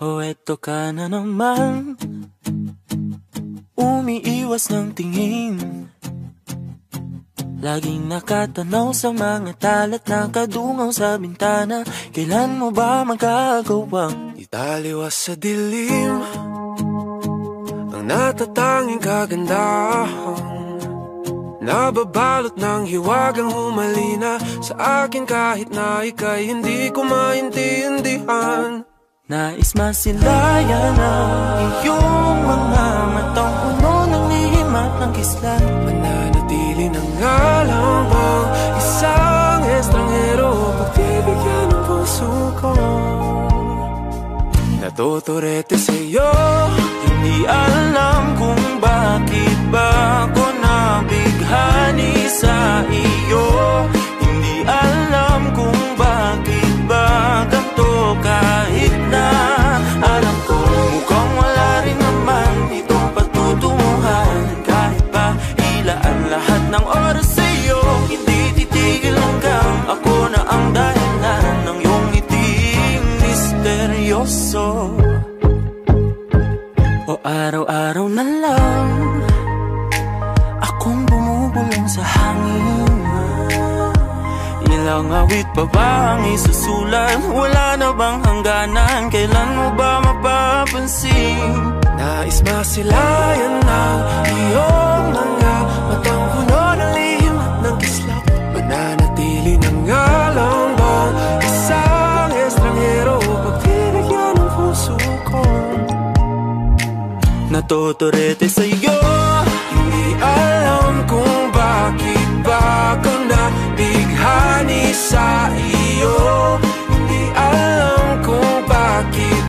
Oh, eto ka na naman, umiiwas ng tingin, laging nakatanaw sa mga talat na kadungaw sa bintana. Kailan mo ba magagawang italiwas sa dilim ang natatanging kagandahan, nababalot ng hiwagang humalina sa akin kahit na ika'y hindi ko maintindihan. Nais masilayan ang iyong mga matang puno ng lihim at ng kislan, mananatili ng ngalang bang isang estranghero, pagbibigyan ng puso ko. Natuturete sa'yo, hindi alam kung bakit ba ako nabighani sa iyo. Hindi alam kung bakit ba ganito, kahit na alam ko mukhang wala rin naman itong patutunguhan. Kahit pa ilaan lahat ng oras sa'yo, hindi titigil hanggang ako na ang dahilan ng iyong ngiting misteryoso. O araw-araw na lang akong bumubulong sa hangin, ilang awit pa ba ang isusulat? Wala na bang hangganan? Kailan mo ba mapapansin? Nais masilayan ng iyong mga matang puno ng lihim at ng kislap, mananatili ng ngalang bang isang estranghero, pagbibigyan ng puso ko. Natuturete sa'yo, hindi alam kung bakit ba ako nabighani sa iyo. Hindi alam kung bakit